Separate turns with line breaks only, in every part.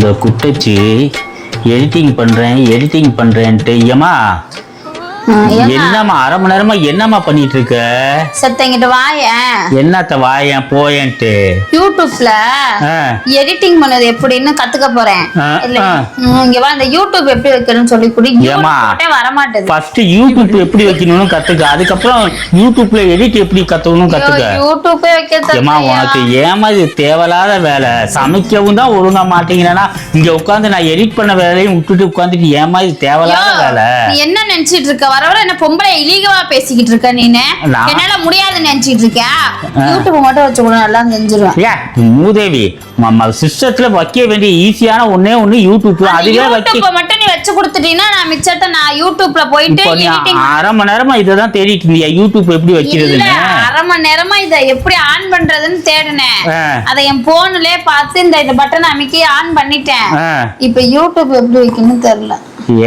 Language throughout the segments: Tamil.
இந்த குட்டச்சி எடிட்டிங் பண்றேன்ட்டு ஏமா என்னம்மா அரை மணி நேரமா என்னம்மா பண்ணிட்டு இருக்க?
சத்தங்கிட்ட வாயேன்.
என்னத்த வாயேன் போயேன்ட்டு
யூடியூப்ல எடிட்டிங் பண்ணது எப்படின்னு கத்துக்க போறேன். இங்க வா, இந்த யூடியூப் எப்படி வைக்கணும்னு சொல்லி குடி. வர மாட்டேது.
ஃபர்ஸ்ட் யூடியூப் எப்படி வைக்கணும்னு கத்துக்க, அதுக்கப்புறம் யூடியூப்ல எடிட் எப்படி கத்துக்கணும் கத்துக்க.
யூடியூப்பே வைக்க
ஏமா உனக்கு ஏமா இது தேவையில்லாத வேலை. சமைக்கவும் தான் ஒழுங்கா மாட்டீங்கன்னா இங்க உட்காந்து நான் எடிட் பண்ண வேலையும் விட்டுட்டு உட்காந்துட்டு ஏமா இது தேவையில்லாத வேலை.
என்ன நினைச்சிட்டு இருக்க? வர வர என்ன பொம்பளை இலீகவா பேசிக்கிட்டு இருக்க நீனு? என்னால முடியாதுன்னு நினைச்சிட்டு இருக்க? யூடியூப் மட்டும் வச்சு கூட நல்லா செஞ்சிருவேன்.
மூதேவி சிஸ்டத்துல வைக்க வேண்டிய ஈஸியான ஒண்ணே ஒண்ணு யூடியூப். அதுவே
யூடியூப் மட்டும் நீ வச்சு கொடுத்துட்டீங்கன்னா நான் மிச்சத்தை நான் யூடியூப்ல போயிட்டு
அரை மணி நேரமா இததான் தேடிட்டு இருந்தியா யூடியூப் எப்படி வைக்கிறதுன்னு?
அரை மணி நேரமா இதை எப்படி ஆன் பண்றதுன்னு தேடினேன். அதை என் போன்லயே பார்த்து இந்த பட்டன் அமைக்கி ஆன் பண்ணிட்டேன். இப்ப யூடியூப் எப்படி வைக்கணும்னு தெரியல.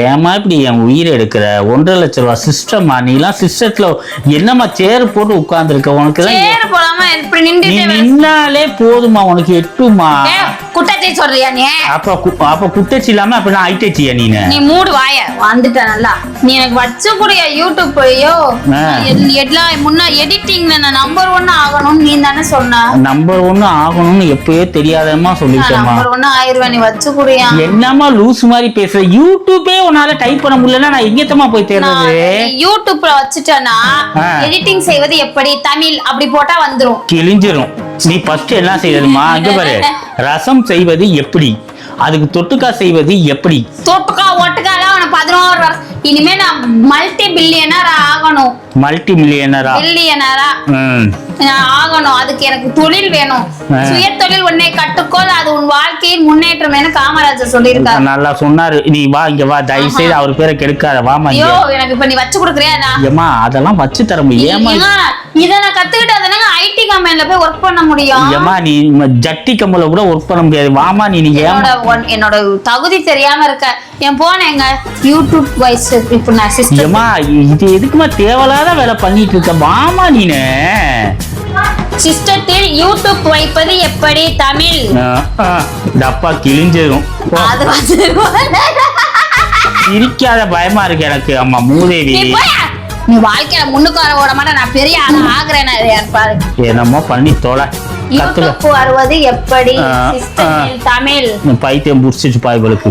ஏமா இப்படி என் உயிரை எடுக்கிற? 1.5 லட்ச ரூபா சிஸ்டமா? நீ எல்லாம் சிஸ்டத்துல என்னமா சேர் போட்டு உட்கார்ந்து இருக்க? உனக்கு நின்னாலே போதுமா? உனக்கு எட்டுமா?
குட்டச்சி சொல்றியா நீ?
அப்ப குட்டச்சி இல்லாம அப்ப நான் ஐட்டச்சியா? நீ
மூடு வாய வந்துட்ட. நல்லா நீ எனக்கு வச்சு கூடிய யூடியூப் எல்லாம் முன்ன எடிட்டிங்ல நான் நம்பர் 1 ஆகணும்னு நீ தானே சொன்ன.
நம்பர் 1 ஆகணும்னு எப்பயே தெரியாதமா சொல்லிட்டேமா.
நம்பர் 1 ஆயிருவேன். நீ வச்சு கூடியா?
என்னமா லூஸ் மாதிரி பேசுற? யூடியூபே உன்னால டைப் பண்ண முடியலன்னா நான் எங்கத்தமா போய் தேடுறது?
யூடியூப்ல வச்சுட்டேன்னா எடிட்டிங் செய்வது எப்படி தமிழ் அப்படி போட்டா வந்துரும்.
கிழிஞ்சிரும். நீ ஃபர்ஸ்ட் என்ன செய்யணுமா? இங்க பாரு, ரசம் செய்வது எப்படி, அதுக்கு தொட்டுக்கா செய்வது எப்படி.
தொட்டுக்கா ஒட்டுக்காலாம் 11 வருஷம் இனிமே நான் மல்டி பில்லியனர் ஆகணும்.
மல்டி மில்லியனரா?
பில்லியனரா ஆகணும். அதுக்கு எனக்கு தொழில் வேணும். சுய தொழில் உன்னை கட்டுக்கோள், அது உன் வாழ்க்கையின் முன்னேற்றம் என காமராஜர் சொல்லியிருக்காரு.
நல்லா சொன்னாரு. நீ வா இங்க வா, தயவு செய்து அவர் பேரை கெடுக்காத. வாமா.
ஐயோ எனக்கு இப்ப நீ வச்சு கொடுக்குறியா?
ஏமா அதெல்லாம் வச்சு தர முடியும்.
இத நான் கத்துக்கிட்டதுனால ஐடி கம்பெனில போய் ஒர்க் பண்ண முடியும்.
ஏமா நீ ஜட்டி கம்பெனில கூட ஒர்க் பண்ண முடியாது. வாமா நீ.
என்னோட தகுதி தெரியாம இருக்க. என் போனேங்க யூடியூப் வைஸ் இப்ப நான் சிஸ்டம்.
ஏமா இது எதுக்குமா தேவையில்லாத வேலை பண்ணிட்டு இருக்க? வாமா நீனு.
சிஸ்டத்தில் யூடியூப் வைப்பது எப்படி தமிழ்?
டப்பா கிழிஞ்சிரும். சிரிக்காத, பயமா இருக்கு எனக்கு. அம்மா மூதேவி,
நீ வாழ்க்கையில முன்னுக்கு வர ஓட மாட்டேன். நான் பெரிய ஆளா ஆகுறேன் பாரு.
என்னமோ பண்ணி தோல.
யூடியூப் வருவது எப்படி சிஸ்டத்தில் தமிழ்?
பைத்தியம் புடிச்சிச்சு பாய்களுக்கு.